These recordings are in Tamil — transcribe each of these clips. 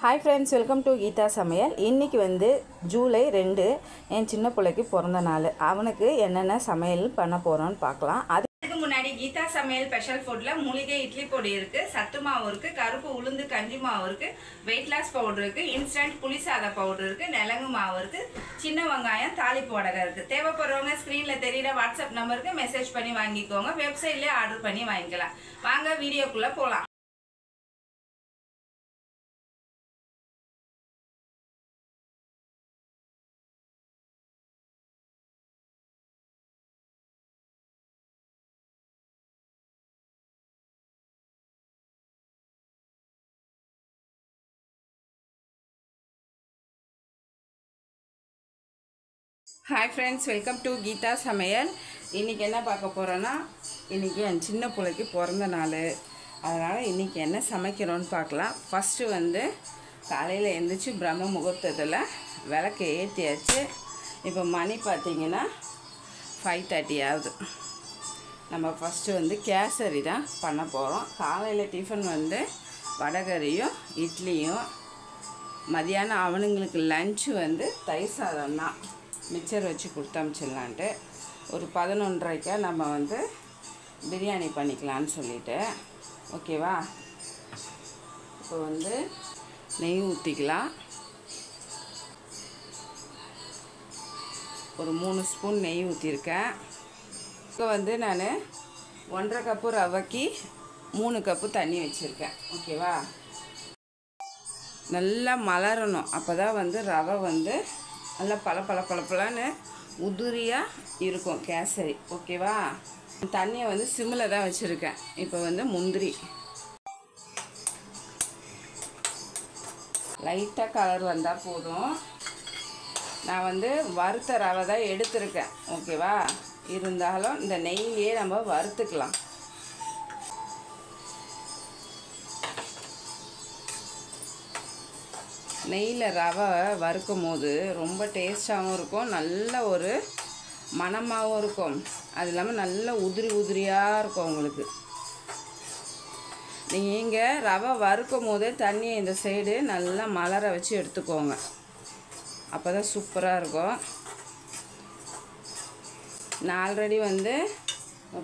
Hi friends, welcome to Geeta Samayal. இன்னைக்கு வந்து ஜூலை 2 என் சின்ன பிள்ளைக்கு பிறந்த நாள். அவனுக்கு என்னென்ன சமையல் பண்ண போறோம்னு பார்க்கலாம். அதுக்கு முன்னாடி கீதா சமையல் ஸ்பெஷல் ஃபுட்ல மூலிகை இட்லி பொடி இருக்கு, சத்து மாவு இருக்கு, கருப்பு உளுந்து கஞ்சி மாவு இருக்கு, வெயிட் லாஸ் பவுடர் இருக்கு, இன்ஸ்டன்ட் புளி சாதா பவுடர் இருக்கு, நெலங்கு மாவு இருக்கு, சின்ன வெங்காயம், தாளிப்பு வடகை இருக்கு. தேவைப்படுறவங்க ஸ்கிரீன்ல தெரியுற வாட்ஸ்அப் நம்பருக்கு மெசேஜ் பண்ணி வாங்கிக்கோங்க. வெப்சைட்லயே ஆர்டர் பண்ணி வாங்கிக்கலாம். வாங்க வீடியோக்குள்ள போலாம். Hi friends, welcome to Geetha Samayal. இன்றைக்கி என்ன பார்க்க போகிறோன்னா, இன்றைக்கி என் சின்ன பிள்ளைக்கு பிறந்த நாள். அதனால் இன்றைக்கி என்ன சமைக்கிறோன்னு பார்க்கலாம். ஃபஸ்ட்டு வந்து காலையில் எழுந்திரிச்சி பிரம்ம முகூர்த்தத்தில் விளக்கு ஏற்றியாச்சு. இப்போ மணி பார்த்திங்கன்னா 5:30 ஆகுது. நம்ம ஃபஸ்ட்டு வந்து கேசரி தான் பண்ண போகிறோம். காலையில் டிஃபன் வந்து வடகரியும் இட்லியும், மதியானம் அவனுங்களுக்கு லஞ்சு வந்து தயிர் சாதம் தான். மிக்சர் வச்சு கொடுத்து அனுப்பிச்சிடலான்ட்டு ஒரு 11:30 நம்ம வந்து பிரியாணி பண்ணிக்கலான்னு சொல்லிவிட்டு. ஓகேவா? இப்போ வந்து நெய் ஊற்றிக்கலாம். ஒரு 3 ஸ்பூன் நெய் ஊற்றிருக்கேன். இப்போ வந்து நான் 1.5 கப்பு ரவைக்கு 3 கப்பு தண்ணி வச்சுருக்கேன். ஓகேவா? நல்லா மலரணும். அப்போ தான் வந்து ரவை வந்து நல்லா பளபளன்னு உதிரியாக இருக்கும் கேசரி. ஓகேவா? தண்ணியை வந்து சிம்மில் தான் வச்சுருக்கேன். இப்போ வந்து முந்திரி லைட்டாக கலர் வந்தால் போதும். நான் வந்து வறுத்த ரவை தான் எடுத்துருக்கேன். ஓகேவா? இருந்தாலும் இந்த நெய்யிலே நம்ம வறுத்துக்கலாம். நெய்யில் ரவை வறுக்கும் போது ரொம்ப டேஸ்ட்டாகவும் இருக்கும், நல்ல ஒரு மணமாகவும் இருக்கும். அது இல்லாமல் நல்ல உதிரியாக இருக்கும் உங்களுக்கு. நீங்கள் ரவை வறுக்கும் போதே தண்ணியை இந்த சைடு நல்லா மலர வச்சு எடுத்துக்கோங்க. அப்போ தான் சூப்பராக இருக்கும். நான் ஆல்ரெடி வந்து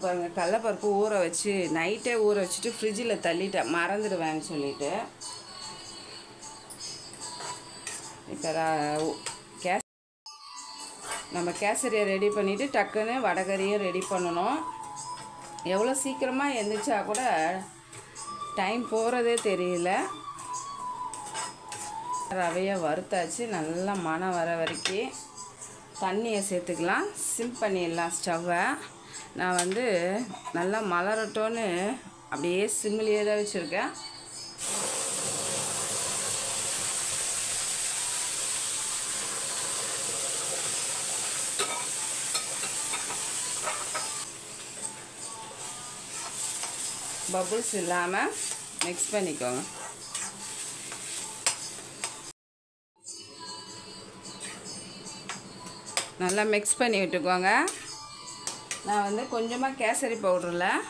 பாருங்கள், கடலைப்பருப்பு ஊற வச்சு நைட்டே ஊற வச்சுட்டு ஃப்ரிட்ஜில் தள்ளிட்டேன், மறந்துடுவேன்னு சொல்லிவிட்டு. இப்போ நம்ம கேசரியை ரெடி பண்ணிவிட்டு டக்குன்னு வடகரியும் ரெடி பண்ணணும். எவ்வளோ சீக்கிரமாக எழுந்திரிச்சா கூட டைம் போகிறதே தெரியல. ரவையை வறுத்தாச்சு. நல்லா மணம் வர வரைக்கும் தண்ணியை சேர்த்துக்கலாம். சிம் பண்ணிடலாம் ஸ்டவ்வை. நான் வந்து நல்லா மலரட்டோன்னு அப்படியே சிம்மிலேயே தான் வச்சுருக்கேன். பபுள்ஸ் இல்லாமல் மிக்ஸ் பண்ணிக்கோங்க. நல்லா மிக்ஸ் பண்ணி விட்டுக்கோங்க. நான் வந்து கொஞ்சமாக கேசரி பவுடரில்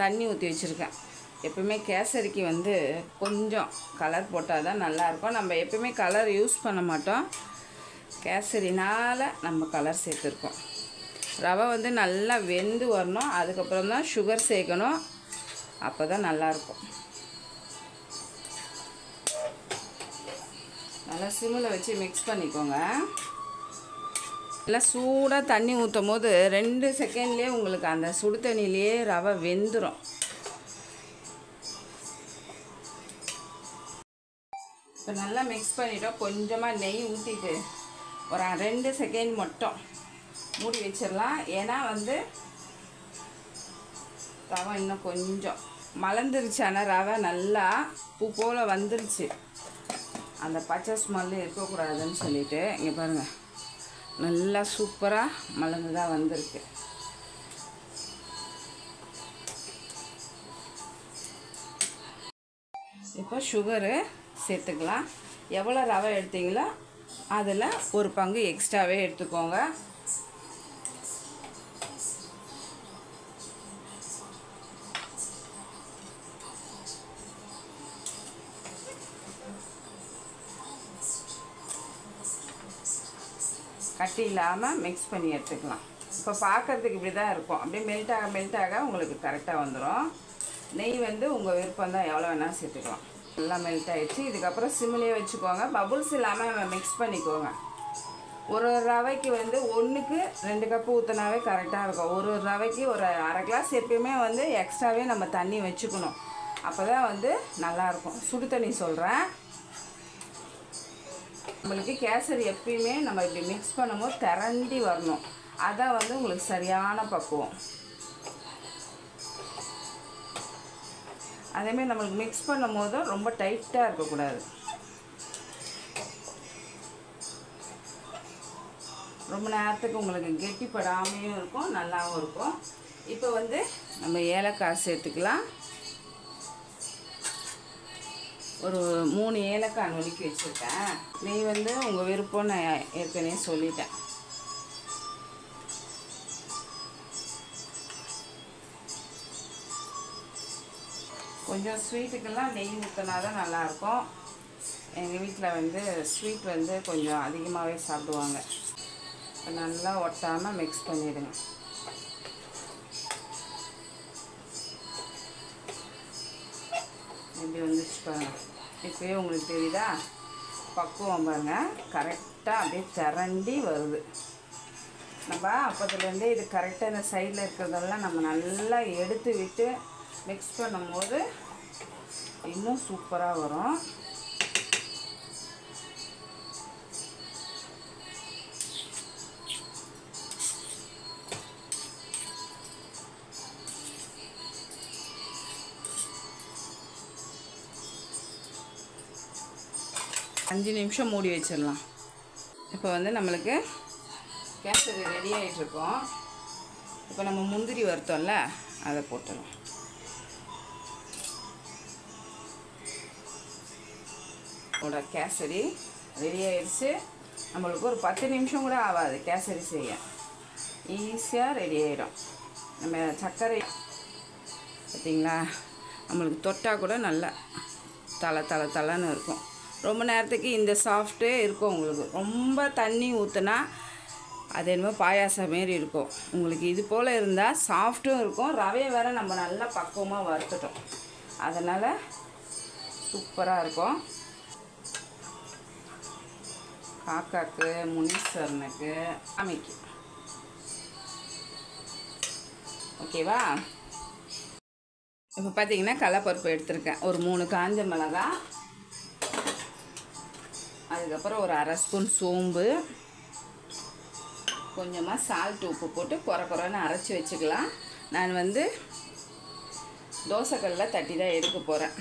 தண்ணி ஊற்றி வச்சுருக்கேன். எப்பவுமே கேசரிக்கு வந்து கொஞ்சம் கலர் போட்டால் தான் நல்லாயிருக்கும். நம்ம எப்பவுமே கலர் யூஸ் பண்ண மாட்டோம், கேசரினால் நம்ம கலர் சேர்த்துருக்கோம். ரவை வந்து நல்லா வெந்து வரணும். அதுக்கப்புறம் தான் சுகர் சேர்க்கணும். அப்போ தான் நல்லாயிருக்கும். நல்லா சிம்மில் வச்சு மிக்ஸ் பண்ணிக்கோங்க. நல்லா சூடாக தண்ணி ஊற்றும் போது 2 செகண்ட்லேயே உங்களுக்கு அந்த சுடு தண்ணியிலேயே ரவை வெந்துடும். இப்போ நல்லா மிக்ஸ் பண்ணிவிட்டோம். கொஞ்சமாக நெய் ஊற்றிட்டு ஒரு 2 செகண்ட் மட்டும் மூடி வச்சிடலாம். ஏன்னா வந்து ரவை இன்னும் கொஞ்சம் மலர்ந்துருச்சு. ஆனால் ரவை நல்லா பூ போல் வந்துருச்சு. அந்த பச்சை ஸ்மெல்லு இருக்கக்கூடாதுன்னு சொல்லிவிட்டு இங்கே பாருங்கள், நல்லா சூப்பராக மலர்ந்து தான் வந்திருக்கு. இப்போ சுகரு சேர்த்துக்கலாம். எவ்வளோ ரவை எடுத்தீங்களோ அதில் ஒரு பங்கு எக்ஸ்ட்ராவே எடுத்துக்கோங்க. கட்டி இல்லாமல் மிக்ஸ் பண்ணி எடுத்துக்கலாம். இப்போ பார்க்குறதுக்கு இப்படி தான் இருக்கும். அப்படியே மெல்ட் ஆக உங்களுக்கு கரெக்டாக வந்துடும். நெய் வந்து உங்கள் விருப்பம் தான், எவ்வளோ வேணாலும் சேர்த்துக்கலாம். நல்லா மெல்ட் ஆகிடுச்சு. இதுக்கப்புறம் சிம்மிலே வச்சுக்கோங்க. பபுள்ஸ் இல்லாமல் மிக்ஸ் பண்ணிக்கோங்க. ஒரு ரவைக்கு வந்து 1க்கு 2 கப்பு ஊற்றினாவே கரெக்டாக இருக்கும். ஒரு ரவைக்கு ஒரு அரை கிளாஸ் எப்பயுமே வந்து எக்ஸ்ட்ராவே நம்ம தண்ணி வச்சுக்கணும். அப்போ தான் வந்து நல்லாயிருக்கும். சுடு தண்ணி சொல்கிறேன். நம்மளுக்கு கேசரி எப்பயுமே நம்ம இப்படி மிக்ஸ் பண்ணும்போது திரண்டி வரணும். அதான் வந்து உங்களுக்கு சரியான பக்குவம். அதேமாதிரி நம்மளுக்கு மிக்ஸ் பண்ணும் போதும் ரொம்ப டைட்டாக இருக்கக்கூடாது. ரொம்ப நேரத்துக்கு உங்களுக்கு கெட்டிப்படாமையும் இருக்கும், நல்லாவும் இருக்கும். இப்போ வந்து நம்ம ஏலக்காய் சேர்த்துக்கலாம். ஒரு 3 ஏலக்காய் நுணுக்கி வச்சுருக்கேன். நெய் வந்து உங்கள் விருப்பம், நான் ஏற்கனவே சொல்லிட்டேன். கொஞ்சம் ஸ்வீட்டுக்கெல்லாம் நெய் ஊற்றினா தான் நல்லாயிருக்கும். எங்கள் வீட்டில் வந்து ஸ்வீட் வந்து கொஞ்சம் அதிகமாகவே சாப்பிடுவாங்க. நல்லா ஒட்டாமல் மிக்ஸ் பண்ணிவிடுங்க. எப்படி வந்துச்சு பாருங்கள். இப்போயே உங்களுக்கு தெரியுதா பக்குவம் பாருங்கள். கரெக்டாக அப்படியே திரண்டி வருது. நம்ம அப்போதுலேருந்தே இது கரெக்டாக இந்த சைடில் இருக்கிறதெல்லாம் நம்ம நல்லா எடுத்து விட்டு மிக்ஸ் பண்ணும்போது இன்னும் சூப்பராக வரும். அஞ்சு நிமிஷம் மூடி வச்சிடலாம். இப்போ வந்து நம்மளுக்கு கேசரி ரெடி ஆகிட்டுருக்கோம். இப்போ நம்ம முந்திரி வறுத்தோம்ல, அதை போட்டுடலாம். கேசரி ரெடி ஆகிடுச்சு. நம்மளுக்கு ஒரு 10 நிமிஷம் கூட ஆகாது கேசரி செய்ய. ஈஸியாக ரெடி ஆகிடும். நம்ம சர்க்கரை பார்த்திங்களா, நம்மளுக்கு தொட்டால் கூட நல்லா தலை இருக்கும். ரொம்ப நேரத்துக்கு இந்த சாஃப்ட்டே இருக்கும். உங்களுக்கு ரொம்ப தண்ணி ஊற்றுனா அது என்னமோ பாயாசம் மாரி இருக்கும். உங்களுக்கு இது போல் இருந்தால் சாஃப்ட்டும் இருக்கும். ரவையை வேறு நம்ம நல்லா பக்குவமாக வறுத்துட்டோம், அதனால் சூப்பராக இருக்கும். காக்காக்கு, முனீஸ்வரனுக்கு, சாமிக்கு. ஓகேவா? இப்போ பார்த்தீங்கன்னா கடலைப்பருப்பு எடுத்திருக்கேன். ஒரு 3 காஞ்ச மிளகாய், அதுக்கப்புறம் ஒரு அரை ஸ்பூன் சோம்பு, கொஞ்சமாக சால்ட், உப்பு போட்டு குறைன்னு அரைச்சி வச்சுக்கலாம். நான் வந்து தோசைக்கல்லில் தட்டி தான் எடுக்க போகிறேன்.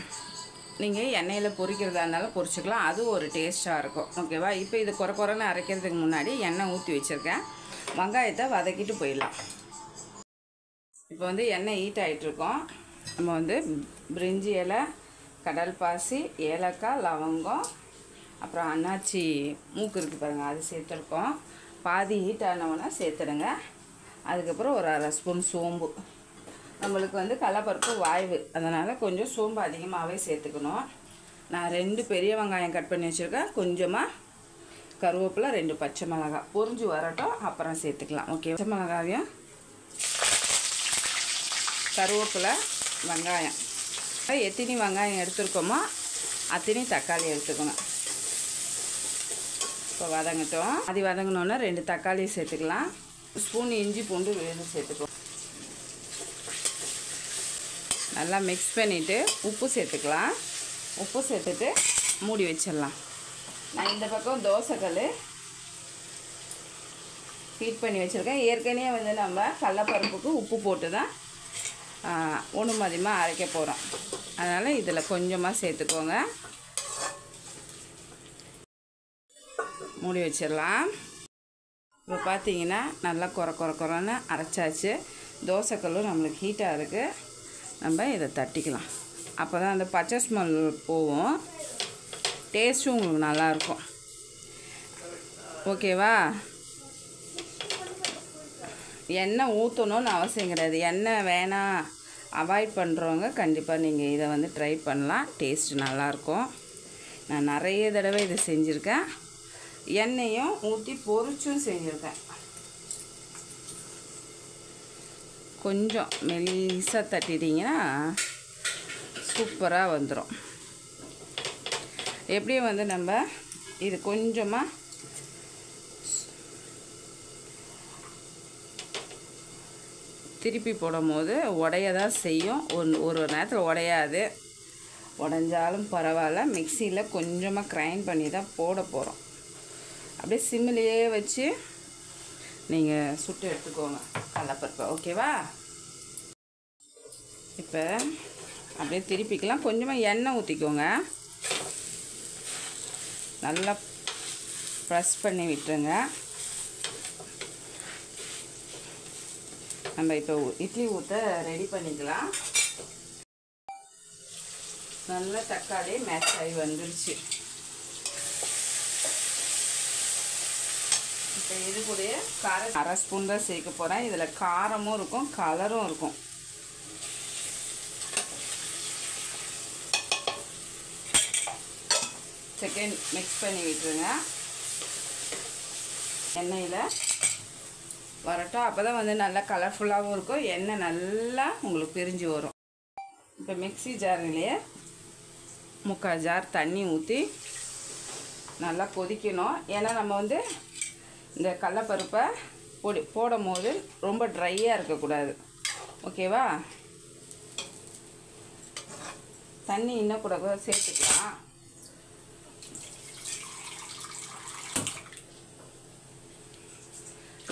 நீங்கள் எண்ணெயில் பொரிக்கிறதா இருந்தாலும் பொரிச்சிக்கலாம், அது ஒரு டேஸ்ட்டாக இருக்கும். ஓகேவா? இப்போ இது குறைன்னு அரைக்கிறதுக்கு முன்னாடி எண்ணெய் ஊற்றி வச்சுருக்கேன். வெங்காயத்தை வதக்கிட்டு போயிடலாம். இப்போ வந்து எண்ணெய் ஹீட் ஆகிட்டுருக்கோம். நம்ம வந்து பிரிஞ்சி இலை, கடல் பாசி, ஏலக்காய், லவங்கம், அப்புறம் அன்னாச்சி மூக்கு இருக்குது பாருங்கள், அது சேர்த்துருக்கோம். பாதி ஹீட் ஆனவொன்னே சேர்த்துடுங்க. அதுக்கப்புறம் ஒரு அரை ஸ்பூன் சோம்பு. நம்மளுக்கு வந்து கடலைப்பருப்பு வாய்வு, அதனால் கொஞ்சம் சோம்பு அதிகமாகவே சேர்த்துக்கணும். நான் 2 பெரிய வெங்காயம் கட் பண்ணி வச்சுருக்கேன். கொஞ்சமாக கருவேப்பிலை, 2 பச்சை மிளகாய் பொரிஞ்சு வரட்டும், அப்புறம் சேர்த்துக்கலாம். ஓகே, பச்சை மிளகாயும் கருவேப்பிலை, வெங்காயம், எத்தனை வெங்காயம் எடுத்துருக்கோமோ அத்தனை தக்காளி எடுத்துக்கணும். இப்போ வதங்கட்டும். அது வதங்கினோன்னா 2 தக்காளி சேர்த்துக்கலாம். ஸ்பூன் இஞ்சி பூண்டு விழுந்து சேர்த்துக்கலாம். நல்லா மிக்ஸ் பண்ணிவிட்டு உப்பு சேர்த்துக்கலாம். உப்பு சேர்த்துட்டு மூடி வச்சிடலாம். நான் இந்த பக்கம் தோசைக்கல் ஹீட் பண்ணி வச்சுருக்கேன். ஏற்கனவே வந்து நம்ம கடலைப்பருப்புக்கு உப்பு போட்டு தான் ஒன்று மதியமாக அரைக்க போகிறோம். அதனால் இதில் கொஞ்சமாக சேர்த்துக்கோங்க. மூடி வச்சிடலாம். இப்போ பார்த்தீங்கன்னா நல்லா குறைன்னு அரைச்சாச்சு. தோசைக்கல்லும் நம்மளுக்கு ஹீட்டாக இருக்குது. நம்ம இதை தட்டிக்கலாம். அப்போ தான் அந்த பச்சை ஸ்மெல் போகும், டேஸ்ட்டும் உங்களுக்கு நல்லாயிருக்கும். ஓகேவா? எண்ணெய் ஊற்றணும்னு அவசியம் கிடையாது. எண்ணெய் வேணாம் அவாய்ட் பண்ணுறவங்க கண்டிப்பாக நீங்கள் இதை வந்து ட்ரை பண்ணலாம். டேஸ்ட்டு நல்லாயிருக்கும். நான் நிறைய தடவை இதை செஞ்சுருக்கேன். எண்ணெயும் ஊற்றி பொரிச்சும் செஞ்சுருக்கேன். கொஞ்சம் மெலிசாக தட்டிட்டிங்கன்னா சூப்பராக வந்துடும். எப்படியும் வந்து நம்ம இது கொஞ்சமாக திருப்பி போடும் போது உடைய தான் செய்யும். ஒரு நேரத்தில் உடையாது. உடஞ்சாலும் பரவாயில்ல. மிக்சியில் கொஞ்சமாக கிரைண்ட் பண்ணி தான் போட போகிறோம். அப்படியே சிம்மிலேயே வச்சு நீங்கள் சுட்டு எடுத்துக்கோங்க கடலைப்பருப்பை. ஓகேவா? இப்போ அப்படியே திருப்பிக்கலாம். கொஞ்சமாக எண்ணெய் ஊற்றிக்கோங்க. நல்லா ப்ரெஸ் பண்ணி விட்டுருங்க. நம்ம இப்போ இட்லி ஊற்ற ரெடி பண்ணிக்கலாம். நல்லா தக்காளி மேஷ் ஆகி வந்துருச்சு. இப்போ இது கூட காரம் 1/2 ஸ்பூன் தான் சேர்க்க போகிறேன். இதில் காரமும் இருக்கும், கலரும் இருக்கும். செகண்ட் மிக்ஸ் பண்ணி விட்டுருங்க. எண்ணெயில் வரட்டும். அப்போ தான் வந்து நல்லா கலர்ஃபுல்லாகவும் இருக்கும். எண்ணெய் நல்லா உங்களுக்கு பிரிஞ்சு வரும். இப்போ மிக்ஸி ஜார்லேயே 3/4 ஜார் தண்ணி ஊற்றி நல்லா கொதிக்கணும். ஏன்னா நம்ம வந்து இந்த கடலைப்பருப்பை போடும் போது ரொம்ப ட்ரையாக இருக்கக்கூடாது. ஓகேவா? தண்ணி இன்னும் கூட சேர்த்துக்கலாம்.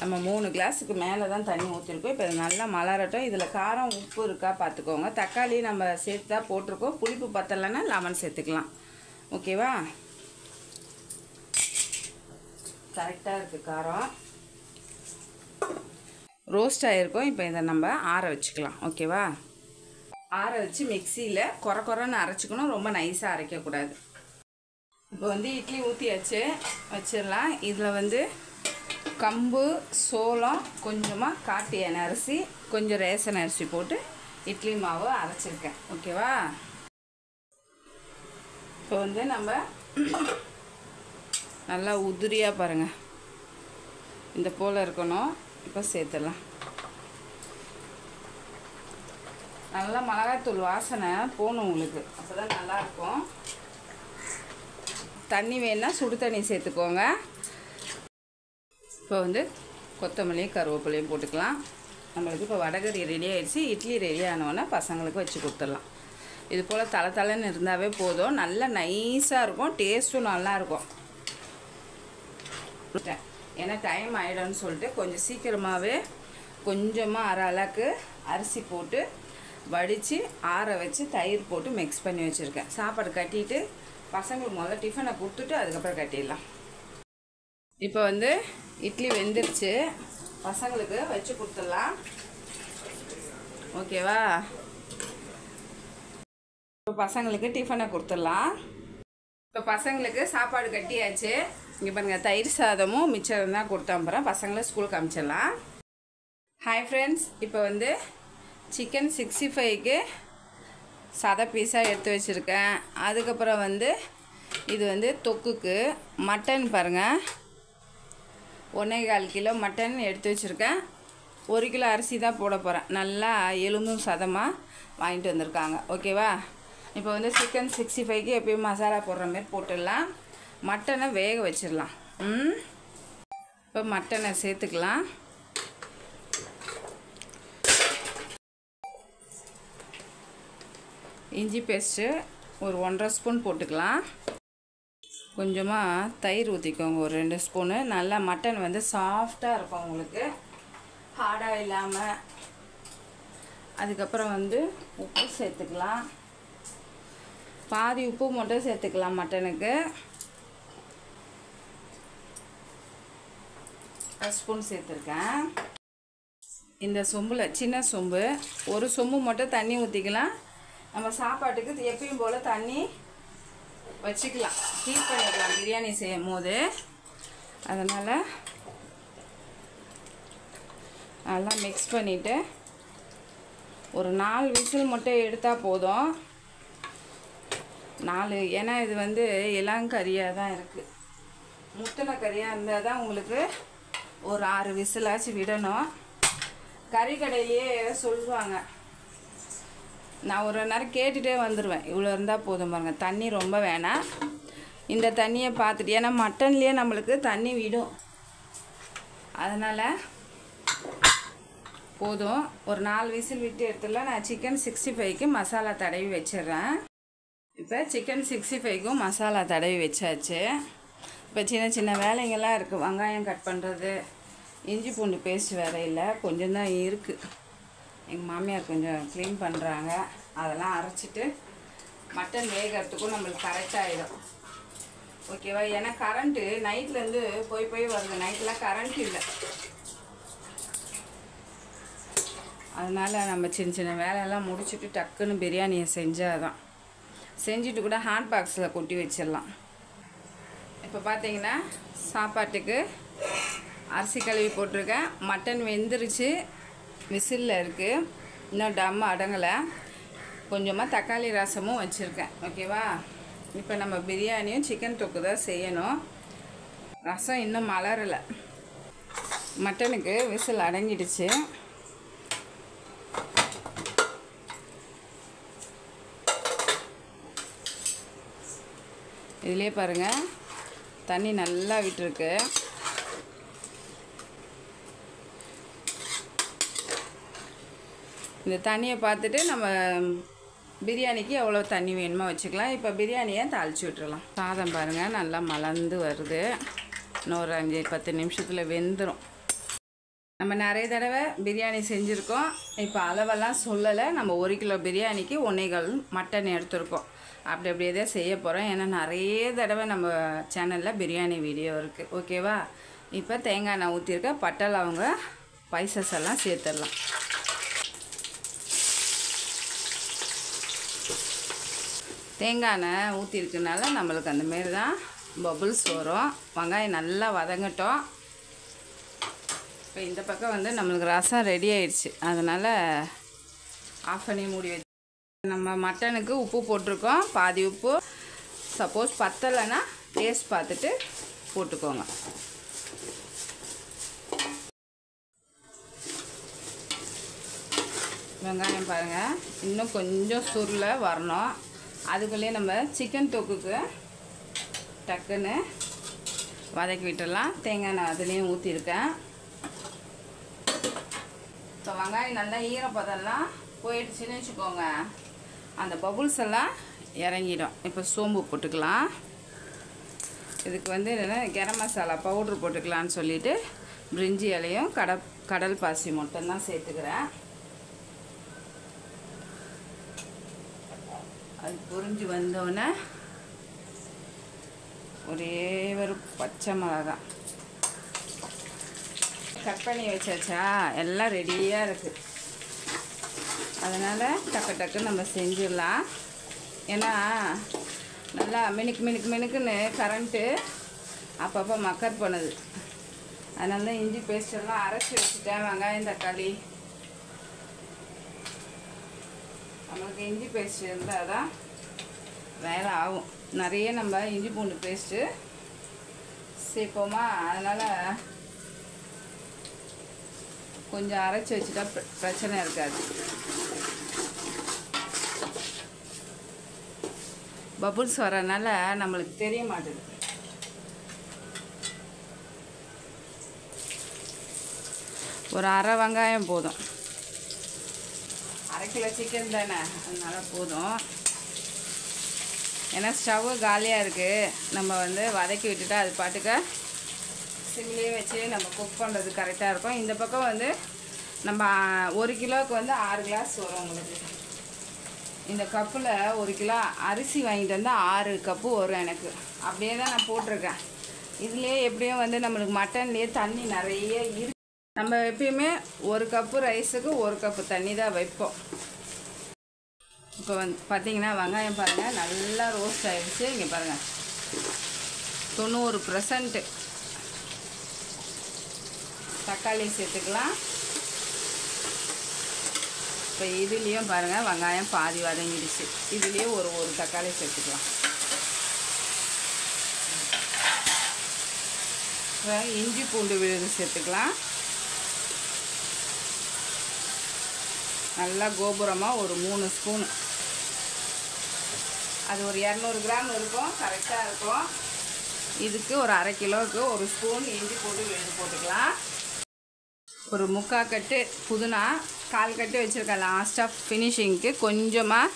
நம்ம 3 கிளாஸுக்கு மேலே தான் தண்ணி ஊற்றிருக்கோம். இப்போ இது நல்லா மலரட்டும். இதில் காரம் உப்பு இருக்கா பார்த்துக்கோங்க. தக்காளி நம்ம சேர்த்து தான் போட்டிருக்கோம். புளிப்பு பத்தலைன்னா லெமன் சேர்த்துக்கலாம். ஓகேவா? கரெக்டாக இருக்குது காரம். ரோஸ்ட் ஆகிருக்கும். இப்போ இதை நம்ம ஆற வச்சுக்கலாம். ஓகேவா? ஆற வச்சு மிக்சியில் குறைன்னு அரைச்சிக்கணும். ரொம்ப நைஸாக அரைக்கக்கூடாது. இப்போ வந்து இட்லி ஊற்றியாச்சு, வச்சிடலாம். இதில் வந்து கம்பு, சோளம், கொஞ்சமாக காட்டு எண்ணெய் அரிசி, கொஞ்சம் ரேஷன் அரிசி போட்டு இட்லி மாவு அரைச்சிருக்கேன். ஓகேவா? இப்போ வந்து நம்ம நல்லா உதிரியாக பாருங்கள், இந்த போல் இருக்கணும். இப்போ சேர்த்துடலாம். நல்லா மிளகாய்த்தூள் வாசனை போகணும் உங்களுக்கு. அப்போ தான் நல்லாயிருக்கும். தண்ணி வேணுன்னா சுடு தண்ணி சேர்த்துக்கோங்க. இப்போ வந்து கொத்தமல்லியும் கருவேப்பிலையும் போட்டுக்கலாம். நம்மளுக்கு இப்போ வடகறி ரெடி ஆகிடுச்சு. இட்லி ரெடி ஆனோடனே பசங்களுக்கு வச்சு கொடுத்துடலாம். இது போல் தலைன்னு இருந்தாவே போதும். நல்லா நைஸாக இருக்கும். டேஸ்ட்டும் நல்லாயிருக்கும். ஏன்னா டைம் ஆகிடும்னு சொல்லிட்டு கொஞ்சம் சீக்கிரமாகவே கொஞ்சமாக 1/2 அளவுக்கு அரிசி போட்டு வடித்து ஆற வச்சு தயிர் போட்டு மிக்ஸ் பண்ணி வச்சுருக்கேன். சாப்பாடு கட்டிட்டு பசங்களுக்கு முதல்ல டிஃபனை கொடுத்துட்டு அதுக்கப்புறம் கட்டிடலாம். இப்போ வந்து இட்லி வெந்துருச்சு. பசங்களுக்கு வச்சு கொடுத்துடலாம். ஓகேவா? இப்போ பசங்களுக்கு டிஃபனை கொடுத்துடலாம். இப்போ பசங்களுக்கு சாப்பாடு கட்டியாச்சு. இங்கே பாருங்கள், தயிர் சாதமும் மிச்சம் தான் கொடுத்தம்புறேன். பசங்களை ஸ்கூலுக்கு அனுப்பிச்சிடலாம். ஹாய் ஃப்ரெண்ட்ஸ், இப்போ வந்து சிக்கன் 65க்கு சதை பீஸாக எடுத்து வச்சுருக்கேன். அதுக்கப்புறம் வந்து இது வந்து தொக்குக்கு மட்டன் பாருங்கள், 1.25 கிலோ மட்டன் எடுத்து வச்சுருக்கேன். 1 கிலோ அரிசி தான் போட போகிறேன். நல்லா எலும்பும் சதமாக வாங்கிட்டு வந்திருக்காங்க. ஓகேவா? இப்போ வந்து சிக்கன் 65க்கு எப்பயும் மசாலா போடுற மாதிரி போட்டுடலாம். மட்டனை வேக வச்சிடலாம். இப்போ மட்டனை சேர்த்துக்கலாம். இஞ்சி பேஸ்ட்டு ஒரு 1.5 ஸ்பூன் போட்டுக்கலாம். கொஞ்சமாக தயிர் ஊற்றிக்கோங்க, ஒரு 2 ஸ்பூனு. நல்லா மட்டன் வந்து சாஃப்டாக இருக்கும் உங்களுக்கு, ஹார்டாக இல்லாமல். அதுக்கப்புறம் வந்து உப்பு சேர்த்துக்கலாம். பாதி உப்பு மட்டும் சேர்த்துக்கலாம் மட்டனுக்கு. 1 ஸ்பூன் சேர்த்துருக்கேன். இந்த சொம்பில், சின்ன சொம்பு, 1 சொம்பு மட்டும் தண்ணி ஊற்றிக்கலாம். நம்ம சாப்பாட்டுக்கு எப்பயும் போல் தண்ணி வச்சுக்கலாம், ஹீட் பண்ணிக்கலாம் பிரியாணி செய்யும் போது. அதனால் நல்லா மிக்ஸ் பண்ணிவிட்டு ஒரு 4 விசில் மட்டும் எடுத்தால் போதும். 4, ஏன்னா இது வந்து இளங்கறியாக தான் இருக்குது. முத்தின கறியாக இருந்தால் தான் உங்களுக்கு ஒரு 6 விசிலாச்சும் விடணும். கறி கடையிலேயே சொல்லுவாங்க, நான் ஒரு நேரம் கேட்டுகிட்டே வந்துடுவேன், இவ்வளோ இருந்தால் போதும் பாருங்க, தண்ணி ரொம்ப வேணாம். இந்த தண்ணியை பார்த்துட்டு, ஏன்னா மட்டன்லேயே நம்மளுக்கு தண்ணி விடும், அதனால் போதும். ஒரு 4 விசில் விட்டு எடுத்துடலாம். நான் சிக்கன் 65க்கு மசாலா தடவி வச்சிடுறேன். இப்போ சிக்கன் 65க்கும் மசாலா தடவி வச்சாச்சு. இப்போ சின்ன சின்ன வேலைங்கள்லாம் இருக்குது. வெங்காயம் கட் பண்ணுறது, இஞ்சி பூண்டு பேஸ்ட் வேறு இல்லை, கொஞ்சம் தான் இருக்குது. எங்கள் மாமியார் கொஞ்சம் க்ளீன் பண்ணுறாங்க. அதெல்லாம் அரைச்சிட்டு மட்டன் வேகிறதுக்கும் நம்மளுக்கு கரெக்டாகிடும். ஓகேவா? ஏன்னா கரண்ட்டு நைட்லேருந்து போய் வருது. நைட்டெலாம் கரண்ட் இல்லை, அதனால் நம்ம சின்ன சின்ன வேலையெல்லாம் முடிச்சுட்டு டக்குன்னு பிரியாணியை செஞ்சால் தான். செஞ்சுட்டு கூட ஹாட் பாக்ஸில் கொட்டி வச்சிடலாம். இப்போ பார்த்தீங்கன்னா சாப்பாட்டுக்கு அரிசி கழுவி போட்டிருக்கேன். மட்டன் வெந்துருச்சு, விசிலில் இருக்குது, இன்னும் டம் அடங்கலை. கொஞ்சமாக தக்காளி ரசமும் வச்சுருக்கேன். ஓகேவா? இப்போ நம்ம பிரியாணியும் சிக்கன் தொக்கு தான் செய்யணும். ரசம் இன்னும் மலரலை. மட்டனுக்கு விசில் அடங்கிடுச்சு. இதிலே பாருங்கள், தண்ணி நல்லா விட்டுருக்கு. இந்த தண்ணியை பார்த்துட்டு நம்ம பிரியாணிக்கு எவ்வளோ தண்ணி வேணுமோ வச்சுக்கலாம். இப்போ பிரியாணியை தாளித்து விட்டுறலாம். சாதம் பாருங்கள் நல்லா மலர்ந்து வருது. இன்னொரு 5-10 நிமிஷத்தில் வெந்துடும். நம்ம நிறைய தடவை பிரியாணி செஞ்சுருக்கோம். இப்போ அளவெல்லாம் சொல்லலை. நம்ம 1 கிலோ பிரியாணிக்கு 1.25 மட்டன் எடுத்துருக்கோம். அப்படியே தான் செய்ய போகிறோம். ஏன்னா நிறைய தடவை நம்ம சேனலில் பிரியாணி வீடியோ இருக்குது. ஓகேவா? இப்போ தேங்காய் எண்ணெய் ஊற்றிருக்க, பட்டை லவங்க ஸ்பைசஸ் எல்லாம் சேர்த்துடலாம். தேங்காய் எண்ணெய் ஊற்றிருக்கனால நம்மளுக்கு அந்தமாரி தான் பபுள்ஸ் வரும். வெங்காயம் நல்லா வதங்கட்டும். இப்போ இந்த பக்கம் வந்து நம்மளுக்கு ரசம் ரெடி ஆயிடுச்சு, அதனால் ஆஃப் பண்ணி மூடி வச்சு. நம்ம மட்டனுக்கு உப்பு போட்டிருக்கோம், பாதி உப்பு. சப்போஸ் பத்தலைன்னா டேஸ்ட் பார்த்துட்டு போட்டுக்கோங்க. வெங்காயம் பாருங்கள் இன்னும் கொஞ்சம் சுருள வரணும். அதுக்குள்ளேயே நம்ம சிக்கன் தொக்குக்கு டக்குன்னு வதக்கி விட்டுடலாம். தேங்காய் நான் அதுலேயும் ஊற்றிருக்கேன். இப்போ வெங்காயம் நல்லா ஈரப்பதெல்லாம் போயிடுச்சுன்னு வச்சுக்கோங்க, அந்த பபுள்ஸ் எல்லாம் இறங்கிடும். இப்போ சோம்பு போட்டுக்கலாம். இதுக்கு வந்து என்னென்னா கரம் மசாலா பவுட்ரு போட்டுக்கலான்னு சொல்லிவிட்டு பிரிஞ்சி இலையும் கடல் பாசி மட்டும்தான் சேர்த்துக்கிறேன். அது பொரிஞ்சு வந்தோடனே ஒரே ஒரு பச்சை மிளகா கட் பண்ணி வச்சாச்சா, எல்லாம் ரெடியாக இருக்குது. அதனால் டக்கு நம்ம செஞ்சிடலாம். ஏன்னா நல்லா மினுக்குன்னு கரண்ட்டு அப்பப்போ மக்கர் பண்ணுது. அதனால தான் இஞ்சி பேஸ்டெல்லாம் அரைச்சி வச்சுட்டேன். வெங்காயம் தக்காளி நம்மளுக்கு இஞ்சி பேஸ்ட் இருந்தால் தான் வேலை ஆகும். நிறைய நம்ம இஞ்சி பூண்டு பேஸ்ட்டு சேர்ப்போமா, அதனால் கொஞ்சம் அரைச்சி வச்சுட்டா பிரச்சனை இருக்காது. பபுள்ஸ் வரனால நம்மளுக்கு தெரிய மாட்டுது. ஒரு அரை வெங்காயம் போதும். 1/2 கிலோ சிக்கன் தானே, அதனால் போதும். ஏன்னா ஸ்டவ்வு காலியாக இருக்குது. நம்ம வந்து வதக்கி விட்டுட்டா அது பாட்டுக்க சிம்லேயே வச்சு நம்ம குக் பண்ணுறது கரெக்டாக இருக்கும். இந்த பக்கம் வந்து நம்ம 1 கிலோவுக்கு வந்து 6 கிளாஸ் வரும் உங்களுக்கு. இந்த கப்பில் 1 கிலோ அரிசி வாங்கிட்டு வந்தால் 6 கப்பு வரும் எனக்கு. அப்படியே தான் நான் போட்டிருக்கேன். இதுலேயே எப்படியும் வந்து நம்மளுக்கு மட்டன்லேயே தண்ணி நிறைய இருக்கு. நம்ம எப்பயுமே 1 கப்பு ரைஸுக்கு 1 கப்பு தண்ணி தான் வைப்போம். இப்போ வந்து பார்த்திங்கன்னா வெங்காயம் பாருங்கள் நல்லா ரோஸ்ட் ஆகிடுச்சு. இங்கே பாருங்கள் 90%. தக்காளி சேர்த்துக்கலாம். இப்போ இதுலேயும் பாருங்கள் வெங்காயம் பாதி வதங்கிடுச்சு. இதுலேயே ஒரு தக்காளி சேர்த்துக்கலாம். இஞ்சி பூண்டு விழுது சேர்த்துக்கலாம். நல்லா கோபுரமாக ஒரு 3 ஸ்பூன், அது ஒரு 200 கிராம் இருக்கும், கரெக்டாக இருக்கும். இதுக்கு ஒரு அரை கிலோவுக்கு 1 ஸ்பூன் இஞ்சி பூண்டு விழுது போட்டுக்கலாம். ஒரு 3/4 கட்டு புதினா, 1/4 கட்டு வச்சுருக்கேன் லாஸ்ட்டாக ஃபினிஷிங்க்கு. கொஞ்சமாக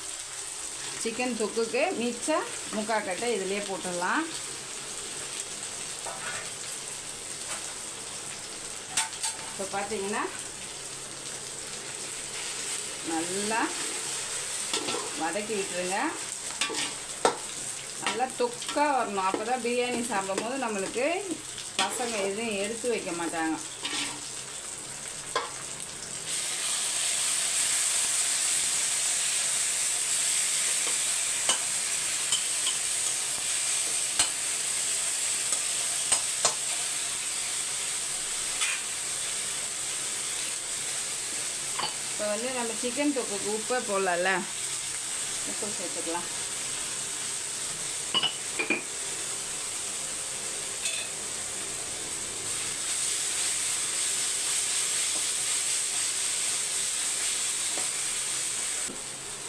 சிக்கன் தொக்குக்கு மிச்சம் 3/4 கட்டை இதிலே போட்டுடலாம். இப்போ பார்த்தீங்கன்னா நல்லா வதக்கி விட்டுருங்க. நல்லா தொக்காக வரணும். அப்போ தான் பிரியாணி சாப்பிடும்போது நம்மளுக்கு பசங்க எதுவும் எடுத்து வைக்க மாட்டாங்க. இப்போ வந்து நம்ம சிக்கன் தொக்குக்கு உப்பை போடலாம்ல, உப்பு சேர்த்துக்கலாம்.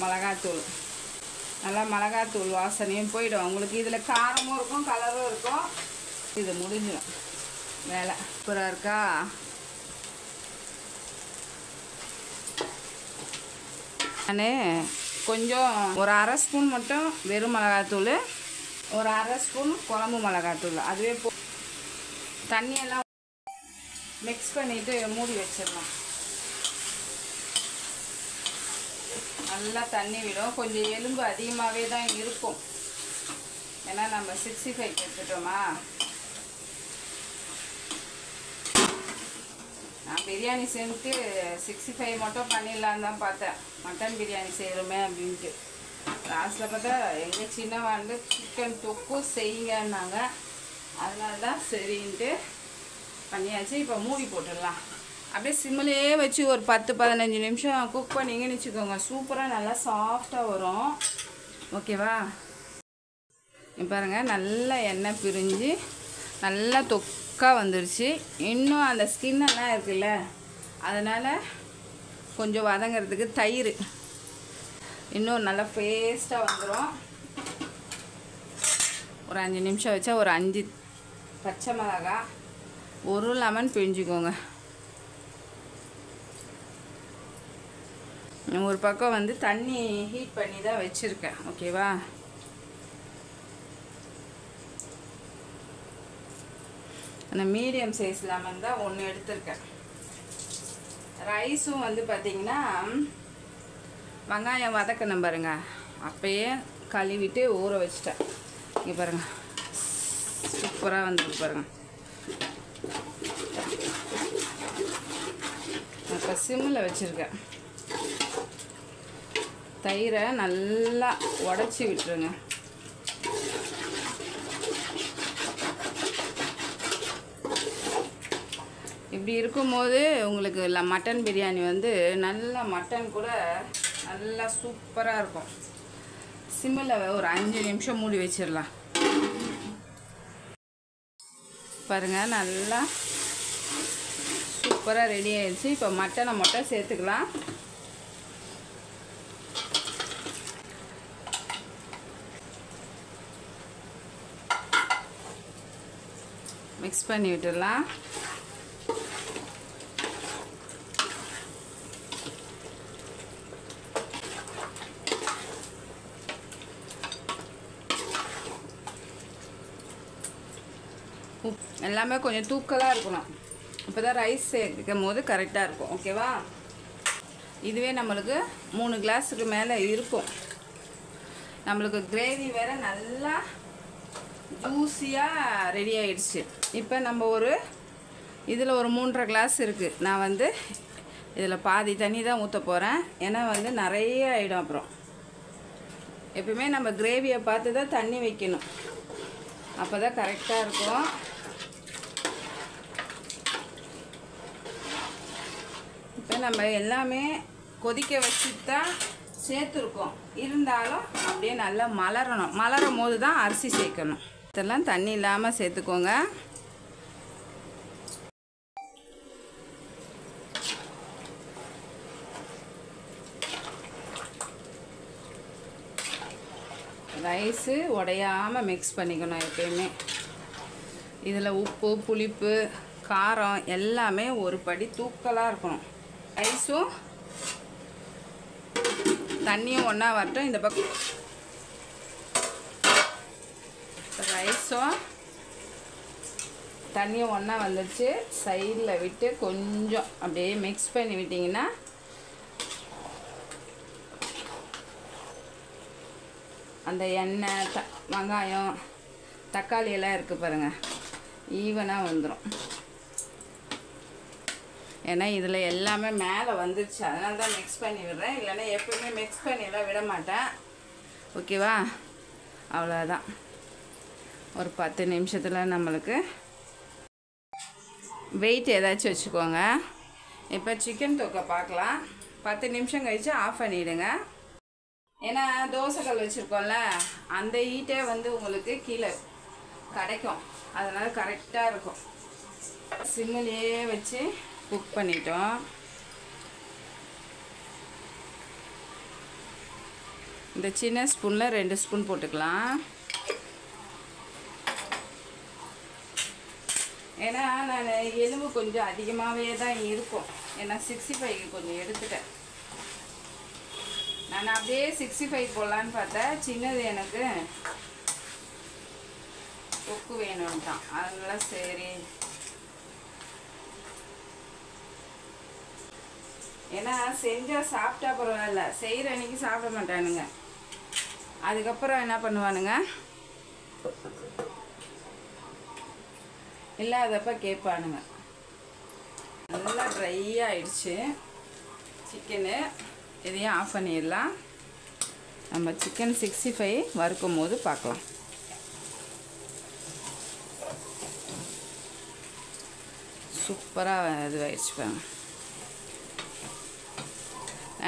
மிளகாத்தூள், நல்லா மிளகாத்தூள் வாசனையும் போயிடும் உங்களுக்கு. இதில் காரமும் இருக்கும், கலரும் இருக்கும். இது முடிஞ்சிடும் வேலை. சூப்பராக இருக்கா? நான் கொஞ்சம் ஒரு அரை ஸ்பூன் மட்டும் வெறும் மிளகாத்தூள், ஒரு அரை ஸ்பூன் குழம்பு மிளகாத்தூள், அதுவே தண்ணியெல்லாம் மிக்ஸ் பண்ணிவிட்டு மூடி வச்சிடலாம். நல்லா தண்ணி விடும். கொஞ்சம் எலும்பு அதிகமாகவே தான் இருக்கும், ஏன்னா நம்ம 65 எடுத்துட்டோமா. நான் பிரியாணி செஞ்சுட்டு 65 மட்டும் பண்ணிடலான்னு தான் பார்த்தேன், மட்டன் பிரியாணி செய்கிறோமே அப்படின்ட்டு. லாஸ்ட்டில் பார்த்தா எங்கள் சின்னவா வந்து சிக்கன் தொக்கு செய்யுங்கன்னாங்க, அதனால தான் சரின்ட்டு பண்ணியாச்சு. இப்போ மூடி போட்டுடலாம். அப்படியே சிம்மிலே வச்சு ஒரு 10-15 நிமிஷம் குக் பண்ணிங்கன்னு வச்சுக்கோங்க, சூப்பராக நல்லா சாஃப்டாக வரும். ஓகேவா? பாருங்கள், நல்லா எண்ணெய் பிரிஞ்சு நல்லா தொக்கா வந்துருச்சு. இன்னும் அந்த ஸ்கின்னெல்லாம் இருக்குல்ல, அதனால் கொஞ்சம் வதங்கிறதுக்கு தயிர் இன்னும் நல்லா பேஸ்ட்டாக வந்துடும். ஒரு 5 நிமிஷம் வச்சா ஒரு 5 பச்சை மிளகாய், ஒரு லெமன் பிழிஞ்சிக்கோங்க. ஒரு பக்கம் வந்து தண்ணி ஹீட் பண்ணி தான் வச்சுருக்கேன். ஓகேவா? அந்த மீடியம் சைஸ் லெமன் தான் 1 எடுத்திருக்கேன். ரைஸும் வந்து பார்த்திங்கன்னா வெங்காயம் வதக்கணும் பாருங்க, அப்பயே கழுவிட்டு ஊற வச்சிட்டேன். இங்கே பாருங்கள், சூப்பராக வந்துருக்கு பாருங்கள். இப்போ சிம்மில் வச்சுருக்கேன். தயிரை நல்லா உடச்சி விட்டுருங்க. இப்படி இருக்கும்போது உங்களுக்கு மட்டன் பிரியாணி வந்து நல்லா மட்டன் கூட நல்லா சூப்பராக இருக்கும். சிம்மில் ஒரு 5 நிமிஷம் மூடி வச்சிடலாம். பாருங்கள், நல்லா சூப்பராக ரெடி ஆயிடுச்சு. இப்போ மட்டனை மட்டும் சேர்த்துக்கலாம். மிக்ஸ் பண்ணி விட்டுடலாம். எல்லாமே கொஞ்சம் தூக்கலாக இருக்கணும், அப்போ தான் ரைஸ் சேர்க்கும் போது கரெக்டாக இருக்கும். ஓகேவா? இதுவே நம்மளுக்கு 3 கிளாஸுக்கு மேலே இருக்கும். நம்மளுக்கு கிரேவி வேறு நல்லா ஜூஸியாக ரெடி ஆகிடுச்சு. இப்போ நம்ம இதில் ஒரு 3.5 கிளாஸ் இருக்குது. நான் வந்து இதில் பாதி தண்ணி தான் ஊற்ற போகிறேன், ஏன்னா வந்து நிறைய ஆகிடும். அப்புறம் எப்பவுமே நம்ம கிரேவியை பார்த்து தான் தண்ணி வைக்கணும், அப்போ தான் கரெக்டாக இருக்கும். இப்போ நம்ம எல்லாமே கொதிக்க வச்சு தான் சேர்த்துருக்கோம், இருந்தாலும் அப்படியே நல்லா மலரணும். மலரும் போது தான் அரிசி சேர்க்கணும். இதெல்லாம் தண்ணி இல்லாமல் சேர்த்துக்கோங்க. ரைஸு உடையாமல் மிக்ஸ் பண்ணிக்கணும் எப்பயுமே. இதில் உப்பு, புளிப்பு, காரம் எல்லாமே ஒரு படி தூக்கலாக இருக்கணும். ரைஸும் தண்ணியும் ஒன்றா வரட்டும். இந்த பக்கம் ரைஸும் தண்ணியும் ஒன்றா வந்துடுச்சு. சைடில் விட்டு கொஞ்சம் அப்படியே மிக்ஸ் பண்ணி விட்டிங்கன்னா அந்த எண்ணெய், வெங்காயம், தக்காளி எல்லாம் இருக்குது பாருங்கள், ஈவனாக வந்துடும். ஏன்னா இதில் எல்லாமே மேலே வந்துடுச்சு, அதனால தான் மிக்ஸ் பண்ணி விடுறேன். இல்லைன்னா எப்பவுமே மிக்ஸ் பண்ணிலாம் விட மாட்டேன். ஓகேவா? அவ்வளோதான். ஒரு 10 நிமிஷத்தில் நம்மளுக்கு வெயிட் ஏதாச்சும் வச்சுக்கோங்க. இப்போ சிக்கன் தொக்கை பார்க்கலாம். 10 நிமிஷம் கழித்து ஆஃப் பண்ணிவிடுங்க. ஏன்னா தோசைக்கல் வச்சுருக்கோம்ல, அந்த ஹீட்டே வந்து உங்களுக்கு கீழே கிடைக்கும். அதனால் கரெக்டாக இருக்கும். சிம்மிலேயே வச்சு குக் பண்ணிட்டோம். இந்த சின்ன ஸ்பூனில் 2 ஸ்பூன் போட்டுக்கலாம். ஏன்னா நான் எலும்பு கொஞ்சம் அதிகமாகவே தான் இருக்கும். ஏன்னா 65க்கு கொஞ்சம் எடுத்துட்டேன். நான் அப்படியே 65 போடலான்னு பார்த்தேன். சின்னது எனக்கு தொக்கு வேணும்ட்டான். அதனால சரி. ஏன்னா செஞ்சால் சாப்பிட்டா பரவாயில்ல, செய்கிற அன்றைக்கி சாப்பிட மாட்டானுங்க. அதுக்கப்புறம் என்ன பண்ணுவானுங்க, இல்லாதப்ப கேட்பானுங்க. நல்லா ட்ரை ஆகிடுச்சு சிக்கனு. இதையும் ஆஃப் பண்ணிடலாம். நம்ம சிக்கன் 65 வறுக்கும் போது பார்க்கலாம். சூப்பராக இதுவாகிடுச்சு பாருங்க.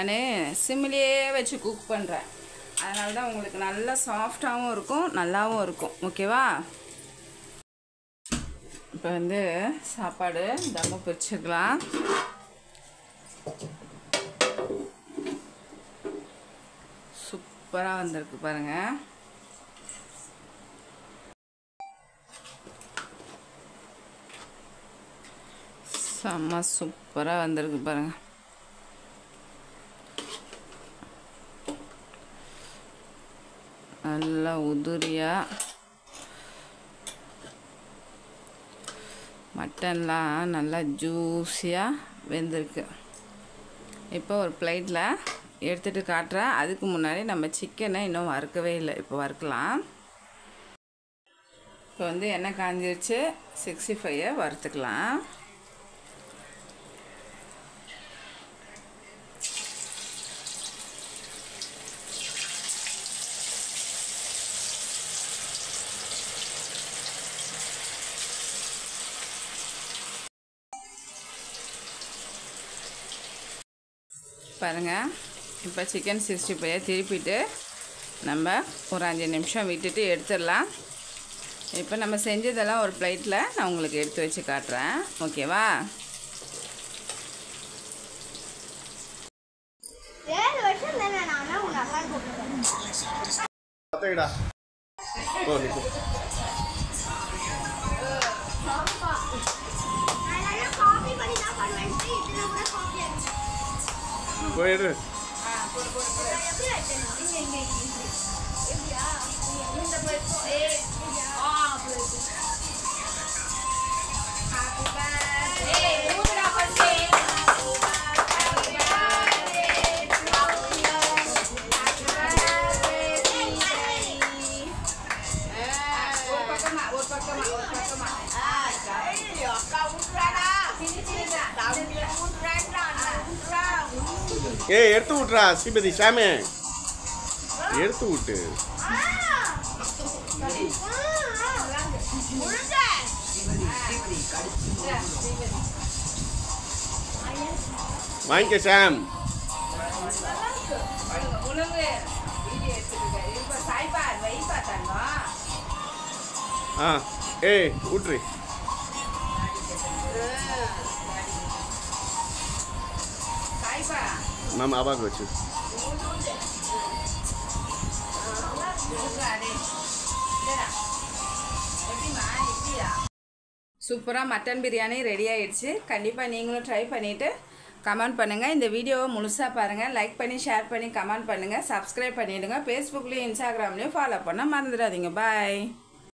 நான் சிம்மிலேயே வச்சு குக் பண்ணுறேன். அதனால தான் உங்களுக்கு நல்லா சாஃப்டாகவும் இருக்கும், நல்லாவும் இருக்கும். ஓகேவா? இப்போ வந்து சாப்பாடு தம்மு பிரிச்சுக்கலாம். சூப்பராக வந்திருக்கு பாருங்கள். செம்ம சூப்பராக வந்திருக்கு பாருங்கள். நல்லா உதிரியாக மட்டன்லாம் நல்லா ஜூஸியாக வெந்திருக்கு. இப்போ ஒரு பிளேட்டில் எடுத்துகிட்டு காட்டுறேன். அதுக்கு முன்னாடி நம்ம சிக்கனை இன்னும் வறுக்கவே இல்லை. இப்போ வறுக்கலாம். இப்போ வந்து எண்ணெய் காஞ்சிருச்சு. 65 வறுத்துக்கலாம். பாருங்கள், இப்போ சிக்கன் 65 திருப்பிட்டு நம்ம ஒரு 5 நிமிஷம் விட்டுட்டு எடுத்துடலாம். இப்போ நம்ம செஞ்சதெல்லாம் ஒரு பிளேட்டில் நான் உங்களுக்கு எடுத்து வச்சு காட்டுறேன். ஓகேவா? போயிடு. ஏய், எடுத்து விட்றா ஸ்ரீபதி. சாமி எடுத்து விட்டு. வாங்கிக்க சாம். ஏய் விட்ரு. மாமா அப்பாவுக்கு வச்சு. சூப்பராக மட்டன் பிரியாணி ரெடி ஆயிடுச்சு. கண்டிப்பாக நீங்களும் ட்ரை பண்ணிவிட்டு கமெண்ட் பண்ணுங்கள். இந்த வீடியோவை முழுசாக பாருங்கள். லைக் பண்ணி ஷேர் பண்ணி கமெண்ட் பண்ணுங்கள். சப்ஸ்கிரைப் பண்ணிவிடுங்க. ஃபேஸ்புக்லேயும் இன்ஸ்டாகிராம்லேயும் ஃபாலோ பண்ண மறந்துடாதீங்க. பாய்.